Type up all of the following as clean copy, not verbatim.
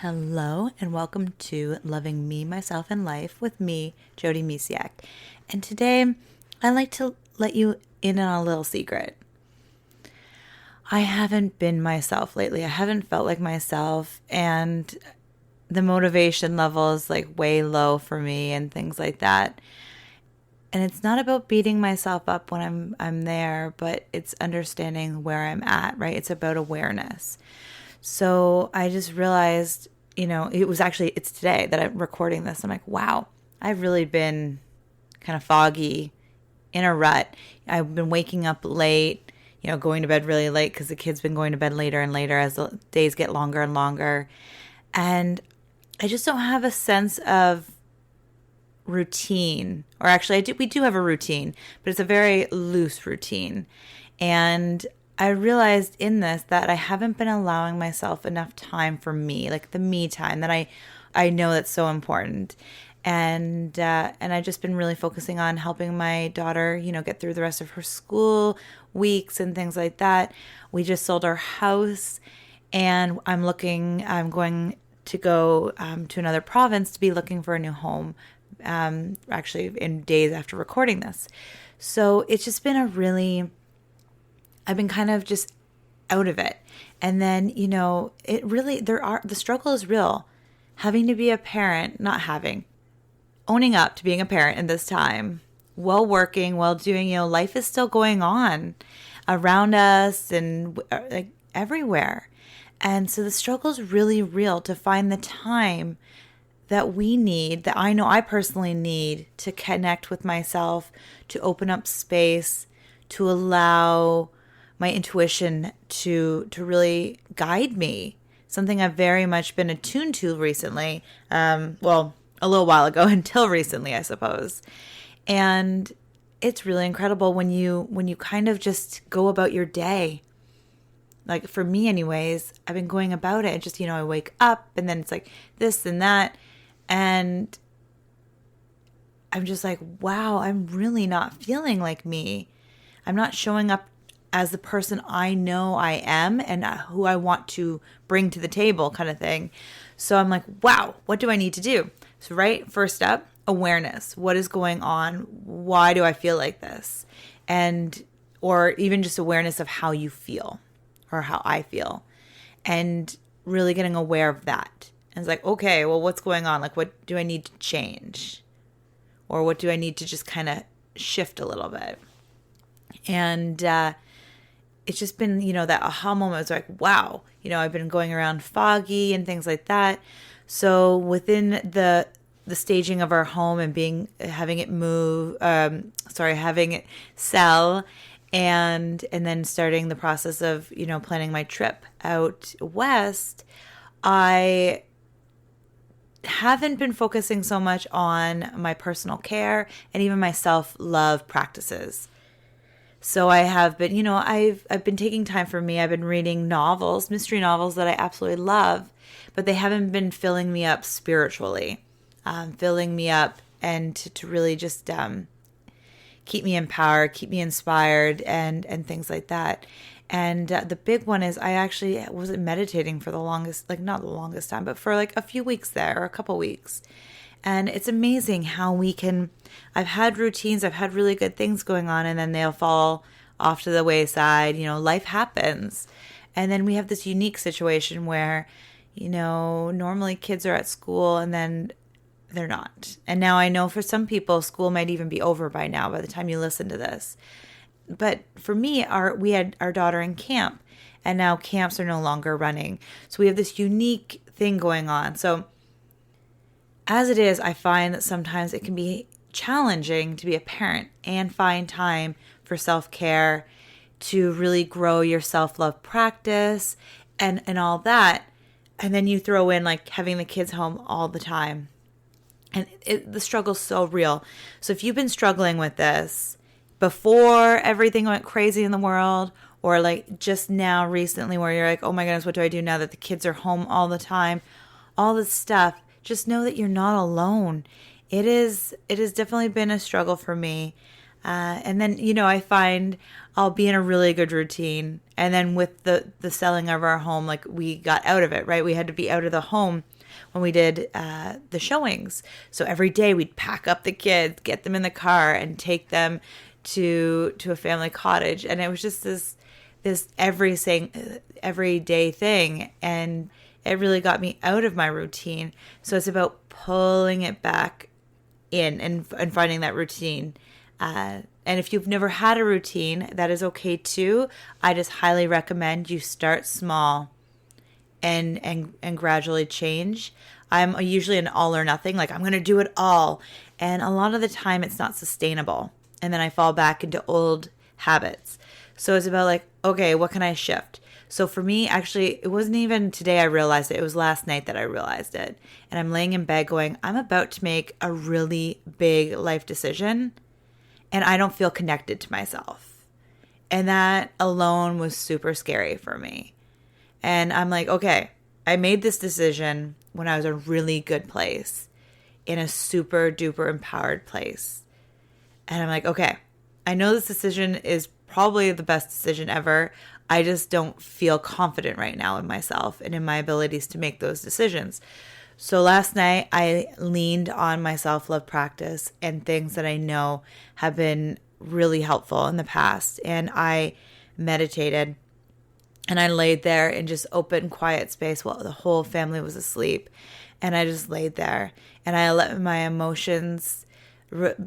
Hello and welcome to Loving Me, Myself, and Life with me, Jody Misiak. And today I'd like to let you in on a little secret. I haven't been myself lately. I haven't felt like myself, and the motivation level is like way low for me and things like that. And it's not about beating myself up when I'm there, but it's understanding where I'm at, right? It's about awareness. So I just realized, it's today that I'm recording this. I'm like, wow, I've really been kind of foggy, in a rut. I've been waking up late, going to bed really late because the kid's been going to bed later and later as the days get longer and longer. And I just don't have a sense of routine. Or actually, we do have a routine, but it's a very loose routine. And I realized in this that I haven't been allowing myself enough time for me, like the me time that I know that's so important. And I've just been really focusing on helping my daughter, get through the rest of her school weeks and things like that. We just sold our house, and I'm going to go to another province to be looking for a new home, actually in days after recording this. So it's just been I've been kind of just out of it. And then, the struggle is real. Having to be a parent, owning up to being a parent in this time, while working, while doing, life is still going on around us and like everywhere. And so the struggle is really real to find the time that I know I personally need to connect with myself, to open up space, to allow my intuition to really guide me. Something I've very much been attuned to recently. A little while ago until recently, I suppose. And it's really incredible when you kind of just go about your day. Like for me anyways, I've been going about it. Just, I wake up and then it's like this and that. And I'm just like, wow, I'm really not feeling like me. I'm not showing up as the person I know I am and who I want to bring to the table kind of thing. So I'm like, wow, what do I need to do? So first up, awareness. What is going on? Why do I feel like this? Or even just awareness of how you feel or how I feel, and really getting aware of that. And it's like, okay, well, what's going on? Like, what do I need to change? Or what do I need to just kind of shift a little bit? And, it's just been, that aha moment was like, wow, I've been going around foggy and things like that. So within the staging of our home and having it sell and then starting the process of, planning my trip out west, I haven't been focusing so much on my personal care and even my self-love practices. So I have been, I've been taking time for me. I've been reading novels, mystery novels that I absolutely love, but they haven't been filling me up spiritually, filling me up and to really just keep me empowered, keep me inspired, and things like that. And the big one is I actually wasn't meditating for the longest, like not the longest time, but for like a few weeks there, or a couple weeks. And it's amazing how I've had routines, I've had really good things going on, and then they'll fall off to the wayside. Life happens. And then we have this unique situation where, normally kids are at school and then they're not. And now I know for some people, school might even be over by now, by the time you listen to this. But for me, we had our daughter in camp, and now camps are no longer running. So we have this unique thing going on. So as it is, I find that sometimes it can be challenging to be a parent and find time for self-care, to really grow your self-love practice and all that. And then you throw in like having the kids home all the time. And the struggle's so real. So if you've been struggling with this before everything went crazy in the world, or like just now recently where you're like, oh my goodness, what do I do now that the kids are home all the time? All this stuff. Just know that you're not alone. It has definitely been a struggle for me. And then, I find I'll be in a really good routine. And then with the selling of our home, like we got out of it, right? We had to be out of the home when we did the showings. So every day we'd pack up the kids, get them in the car, and take them to a family cottage. And it was just this everyday thing. And it really got me out of my routine. So it's about pulling it back in and finding that routine. And if you've never had a routine, that is okay too. I just highly recommend you start small and gradually change. I'm usually an all or nothing, like I'm going to do it all. And a lot of the time it's not sustainable. And then I fall back into old habits. So it's about like, okay, what can I shift? So for me, actually, it wasn't even today I realized it. It was last night that I realized it. And I'm laying in bed going, I'm about to make a really big life decision. And I don't feel connected to myself. And that alone was super scary for me. And I'm like, okay, I made this decision when I was in a really good place, in a super duper empowered place. And I'm like, okay, I know this decision is probably the best decision ever. I just don't feel confident right now in myself and in my abilities to make those decisions. So last night I leaned on my self-love practice and things that I know have been really helpful in the past. And I meditated and I laid there in just open, quiet space while the whole family was asleep. And I just laid there and I let my emotions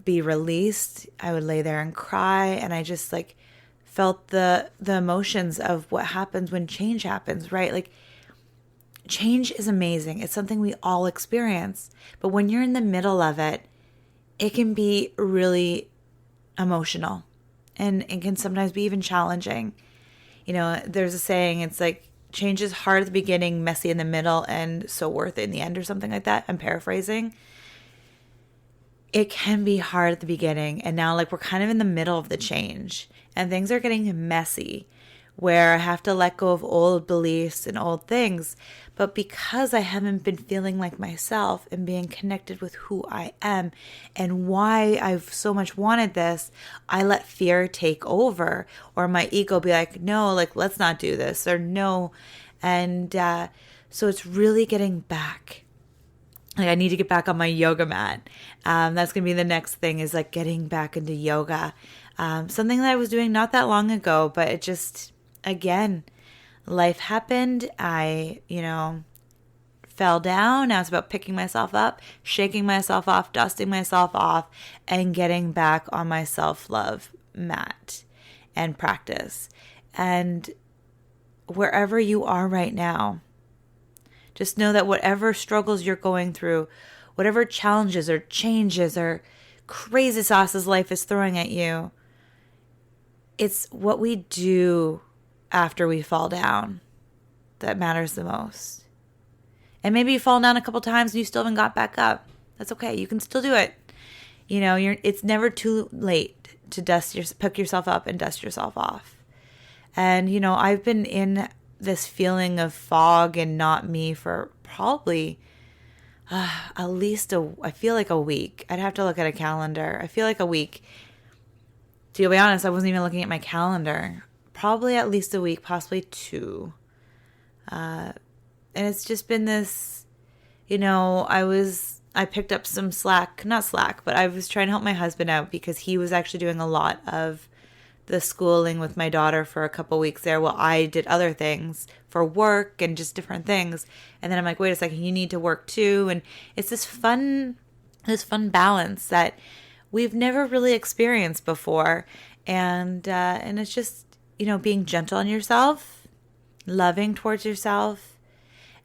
be released. I would lay there and cry, and I just like felt the emotions of what happens when change happens, right? Like change is amazing. It's something we all experience. But when you're in the middle of it, it can be really emotional and it can sometimes be even challenging. There's a saying, it's like change is hard at the beginning, messy in the middle, and so worth it in the end, or something like that. I'm paraphrasing. It can be hard at the beginning, and now like we're kind of in the middle of the change and things are getting messy where I have to let go of old beliefs and old things. But because I haven't been feeling like myself and being connected with who I am and why I've so much wanted this, I let fear take over, or my ego be like, no, like let's not do this, or no. And so it's really getting back. Like I need to get back on my yoga mat. That's going to be the next thing, is like getting back into yoga. Something that I was doing not that long ago, but it just, again, life happened. I, fell down. Now it's about picking myself up, shaking myself off, dusting myself off, and getting back on my self-love mat and practice. And wherever you are right now, just know that whatever struggles you're going through, whatever challenges or changes or crazy sauces life is throwing at you, it's what we do after we fall down that matters the most. And maybe you fall down a couple times and you still haven't got back up. That's okay. You can still do it. It's never too late to pick yourself up and dust yourself off. And, I've been in this feeling of fog and not me for probably at least I feel like a week. I'd have to look at a calendar. I feel like a week. To be honest, I wasn't even looking at my calendar. Probably at least a week, possibly two. And it's just been this, I picked up some not slack, but I was trying to help my husband out because he was actually doing a lot of the schooling with my daughter for a couple weeks there while I did other things for work and just different things. And then I'm like, wait a second, you need to work too. And it's this fun balance that we've never really experienced before. And it's just, being gentle on yourself, loving towards yourself,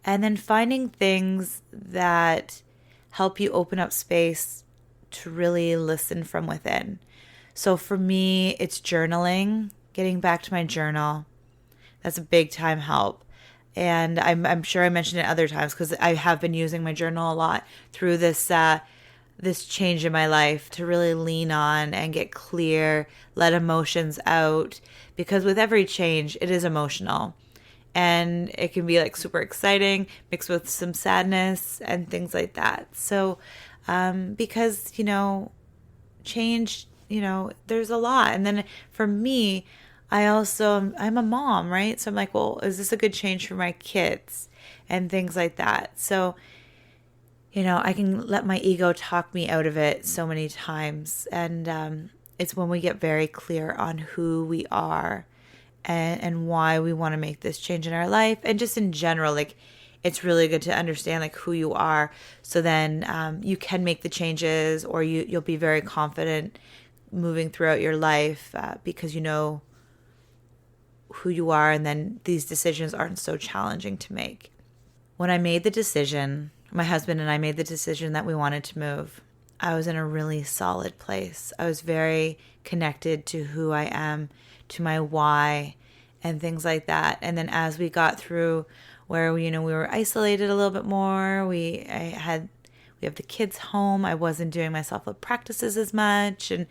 and then finding things that help you open up space to really listen from within. So for me, it's journaling, getting back to my journal. That's a big time help. And I'm sure I mentioned it other times because I have been using my journal a lot through this change in my life, to really lean on and get clear, let emotions out. Because with every change, it is emotional. And it can be like super exciting, mixed with some sadness and things like that. So because, change there's a lot. And then for me, I'm a mom, right? So I'm like, well, is this a good change for my kids and things like that? So, I can let my ego talk me out of it so many times. And it's when we get very clear on who we are and why we want to make this change in our life. And just in general, like, it's really good to understand like who you are. So then you can make the changes, or you'll be very confident moving throughout your life because you know who you are. And then these decisions aren't so challenging to make. When I made the decision, my husband and I made the decision that we wanted to move, I was in a really solid place. I was very connected to who I am, to my why, and things like that. And then as we got through where we were isolated a little bit more, we have the kids home. I wasn't doing my self-love practices as much, and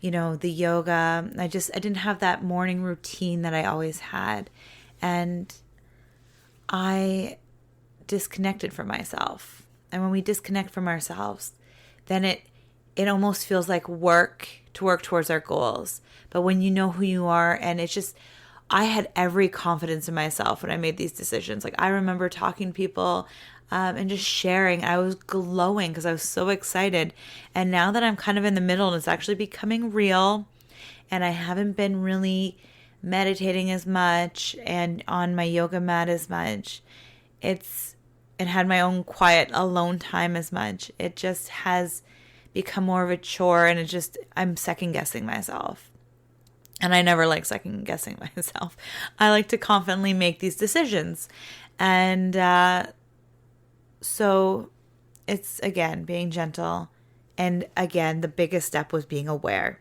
the yoga. I didn't have that morning routine that I always had, and I disconnected from myself. And when we disconnect from ourselves, then it almost feels like work towards our goals. But when you know who you are, and it's just, I had every confidence in myself when I made these decisions. Like, I remember talking to people and just sharing. I was glowing because I was so excited. And now that I'm kind of in the middle and it's actually becoming real, and I haven't been really meditating as much and on my yoga mat as much, and had my own quiet alone time as much. It just has become more of a chore, and I'm second guessing myself. And I never like second guessing myself. I like to confidently make these decisions. And so it's, again, being gentle. And again, the biggest step was being aware.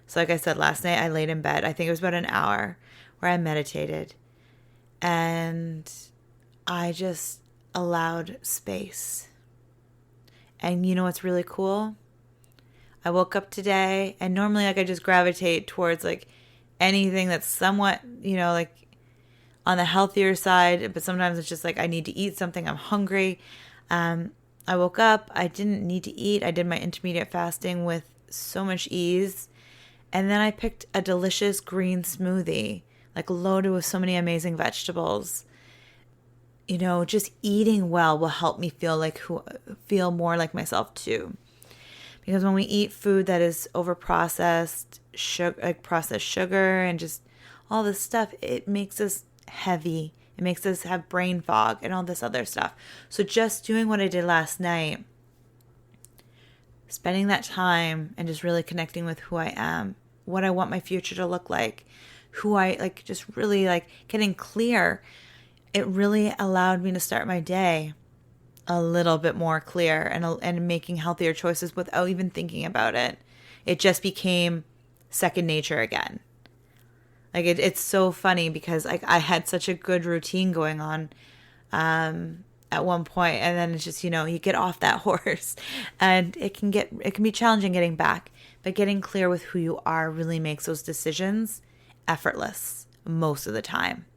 So like I said, last night I laid in bed. I think it was about an hour where I meditated. And I just allowed space. And you know what's really cool? I woke up today, and normally like I just gravitate towards like anything that's somewhat, like on the healthier side, but sometimes it's just like I need to eat something, I'm hungry. I woke up, I didn't need to eat. I did my intermediate fasting with so much ease. And then I picked a delicious green smoothie, like loaded with so many amazing vegetables. Just eating well will help me feel more like myself too. Because when we eat food that is overprocessed, like processed sugar and just all this stuff, it makes us heavy. It makes us have brain fog and all this other stuff. So just doing what I did last night, spending that time and just really connecting with who I am, what I want my future to look like, who I like, just really like getting clear. It really allowed me to start my day a little bit more clear and making healthier choices without even thinking about it. It just became second nature again. Like it's so funny because like I had such a good routine going on at one point, and then it's just you get off that horse, and it can be challenging getting back. But getting clear with who you are really makes those decisions effortless most of the time.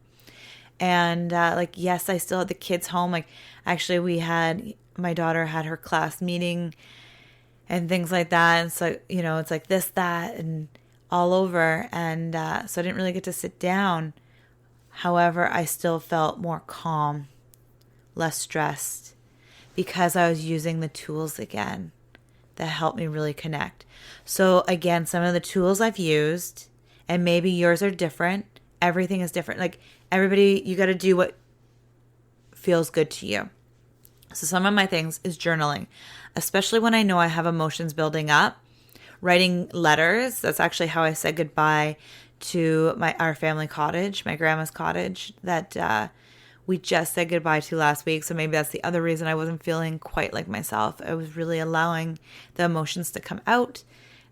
And yes, I still had the kids home. Like actually my daughter had her class meeting and things like that. And so, it's like this, that, and all over. And so I didn't really get to sit down. However, I still felt more calm, less stressed, because I was using the tools again that helped me really connect. So again, some of the tools I've used, and maybe yours are different. Everything is different. Like everybody, you got to do what feels good to you. So some of my things is journaling, especially when I know I have emotions building up. Writing letters. That's actually how I said goodbye to our family cottage, my grandma's cottage that we just said goodbye to last week. So maybe that's the other reason I wasn't feeling quite like myself. I was really allowing the emotions to come out.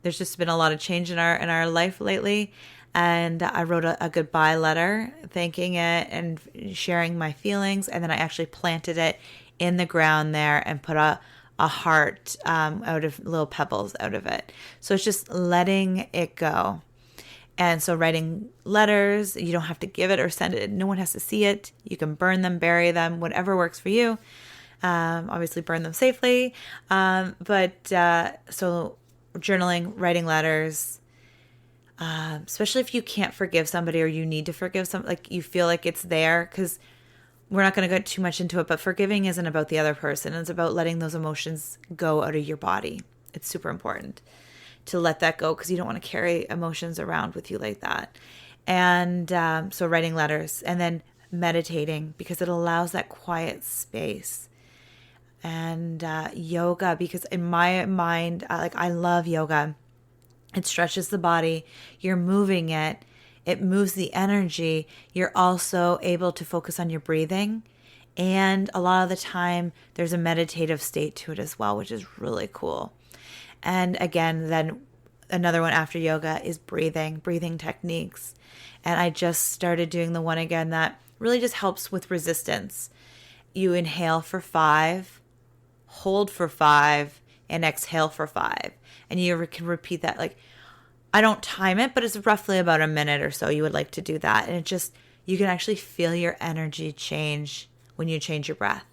There's just been a lot of change in our life lately. And I wrote a goodbye letter, thanking it and sharing my feelings. And then I actually planted it in the ground there and put a heart out of little pebbles out of it. So it's just letting it go. And so writing letters, you don't have to give it or send it. No one has to see it. You can burn them, bury them, whatever works for you. Obviously burn them safely. So journaling, writing letters, especially if you can't forgive somebody or you need to forgive some, like you feel like it's there, because we're not going to get too much into it, but forgiving isn't about the other person. It's about letting those emotions go out of your body. It's super important to let that go, because you don't want to carry emotions around with you like that. And so writing letters, and then meditating, because it allows that quiet space. And yoga, because in my mind, I love yoga. It stretches the body. You're moving it. It moves the energy. You're also able to focus on your breathing. And a lot of the time, there's a meditative state to it as well, which is really cool. And again, then another one after yoga is breathing techniques. And I just started doing the one again that really just helps with resistance. You inhale for 5, hold for 5, and exhale for 5. And you can repeat that. Like, I don't time it, but it's roughly about a minute or so you would like to do that. And it just, you can actually feel your energy change when you change your breath.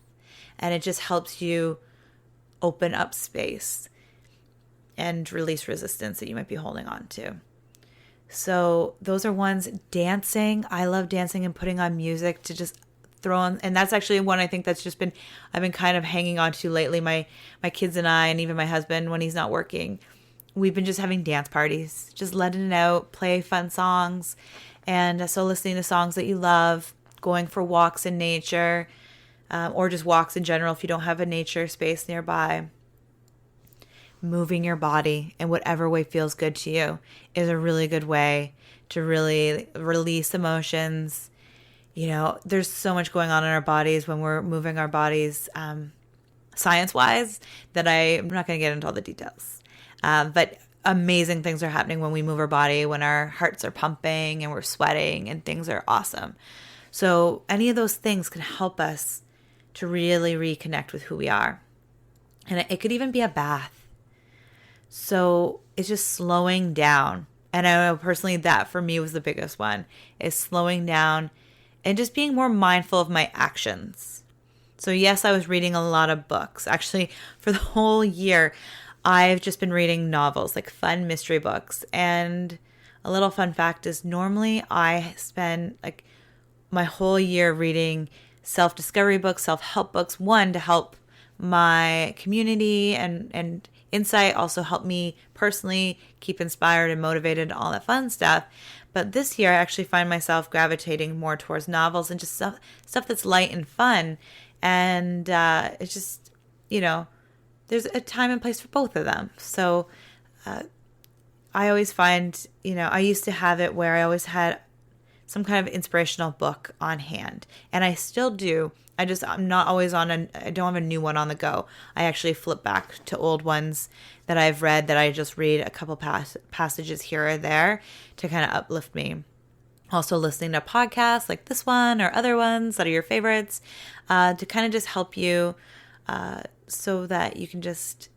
And it just helps you open up space and release resistance that you might be holding on to. So those are ones. Dancing. I love dancing and putting on music to just throw on. And that's actually one I think that's just been, I've been kind of hanging on to lately. My kids and I, and even my husband when he's not working, we've been just having dance parties, just letting it out, play fun songs. And so listening to songs that you love, going for walks in nature, or just walks in general if you don't have a nature space nearby. Moving your body in whatever way feels good to you is a really good way to really release emotions. You know, there's so much going on in our bodies when we're moving our bodies, science-wise, that I'm not going to get into all the details. But amazing things are happening when we move our body, when our hearts are pumping and we're sweating and things are awesome. So any of those things can help us to really reconnect with who we are. And it could even be a bath. So it's just slowing down. And I know personally that for me was the biggest one, is slowing down and just being more mindful of my actions. So yes, I was reading a lot of books. Actually, for the whole year, I've just been reading novels, like fun mystery books. And a little fun fact is normally I spend like my whole year reading self-discovery books, self-help books, one to help my community and insight, also help me personally keep inspired and motivated, all that fun stuff. But this year I actually find myself gravitating more towards novels and just stuff that's light and fun. And it's just, you know, there's a time and place for both of them. So I always find, you know, I used to have it where I always had some kind of inspirational book on hand. And I still do. I'm not always I don't have a new one on the go. I actually flip back to old ones that I've read, that I just read a couple passages here or there to kind of uplift me. Also listening to podcasts like this one or other ones that are your favorites, to kind of just help you so that you can just,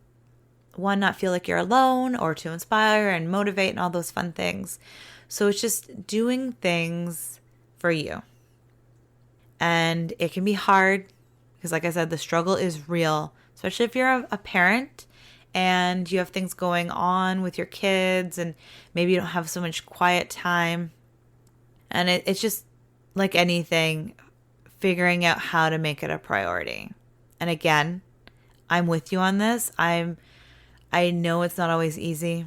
one, not feel like you're alone, or to inspire and motivate and all those fun things. So it's just doing things for you. And it can be hard because, like I said, the struggle is real, especially if you're a parent and you have things going on with your kids and maybe you don't have so much quiet time. And it's just like anything, figuring out how to make it a priority. And again, I'm with you on this. I know it's not always easy,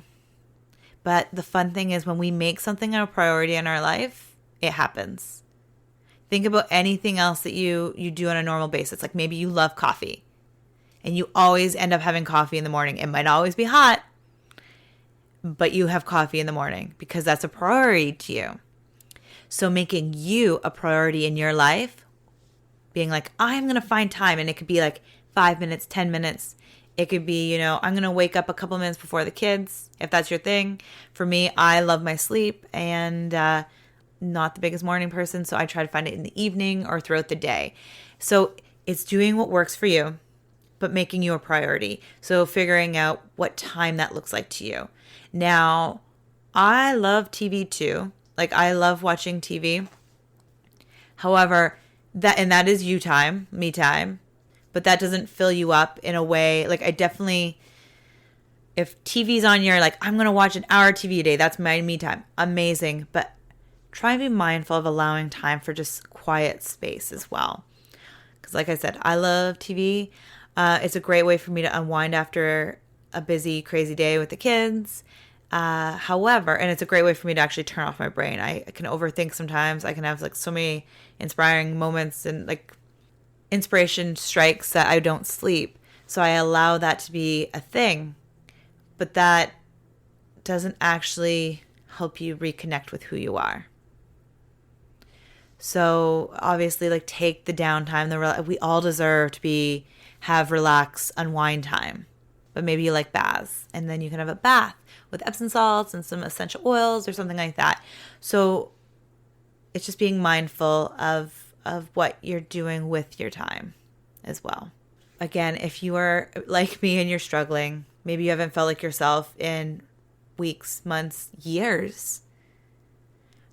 but the fun thing is when we make something a priority in our life, it happens. Think about anything else that you do on a normal basis. Like maybe you love coffee and you always end up having coffee in the morning. It might always be hot, but you have coffee in the morning because that's a priority to you. So making you a priority in your life, being like, I'm going to find time. And it could be like 5 minutes, 10 minutes. It could be, you know, I'm going to wake up a couple minutes before the kids, if that's your thing. For me, I love my sleep and not the biggest morning person, so I try to find it in the evening or throughout the day. So it's doing what works for you, but making you a priority. So figuring out what time that looks like to you. Now, I love TV too. Like I love watching TV. However, that is you time, me time, but that doesn't fill you up in a way. Like I definitely If TV's on, you're like, I'm going to watch an hour TV a day. That's my me time. Amazing. But try and be mindful of allowing time for just quiet space as well. Because like I said, I love TV. It's a great way for me to unwind after a busy, crazy day with the kids. However, and it's a great way for me to actually turn off my brain. I can overthink sometimes. I can have like so many inspiring moments and like inspiration strikes that I don't sleep. So I allow that to be a thing. But that doesn't actually help you reconnect with who you are. So obviously, like, take the downtime. We all deserve to have relax, unwind time. But maybe you like baths, and then you can have a bath with Epsom salts and some essential oils or something like that. So it's just being mindful of what you're doing with your time as well. Again, if you are like me and you're struggling, maybe you haven't felt like yourself in weeks, months, years.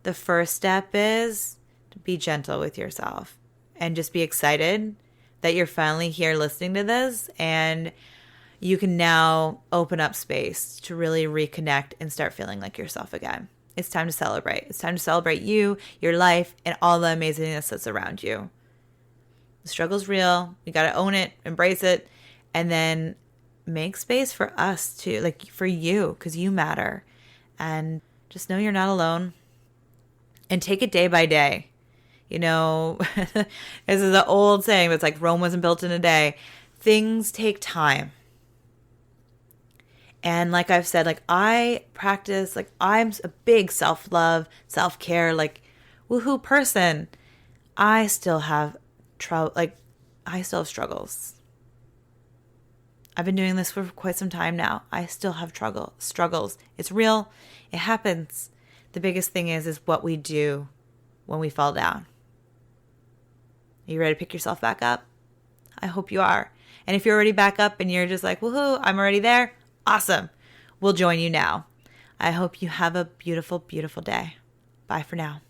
The first step is to be gentle with yourself and just be excited that you're finally here listening to this, and you can now open up space to really reconnect and start feeling like yourself again. It's time to celebrate. It's time to celebrate you, your life, and all the amazingness that's around you. The struggle's real. You got to own it, embrace it, and then make space for us too, like for you, because you matter. And just know you're not alone. And take it day by day. You know, this is an old saying, but it's like Rome wasn't built in a day. Things take time. And like I've said, like I practice, like I'm a big self-love, self-care, like woohoo person. I still have trouble, like I still have struggles. I've been doing this for quite some time now. I still have struggles. It's real. It happens. The biggest thing is what we do when we fall down. Are you ready to pick yourself back up? I hope you are. And if you're already back up and you're just like, woohoo, I'm already there, awesome. We'll join you now. I hope you have a beautiful, beautiful day. Bye for now.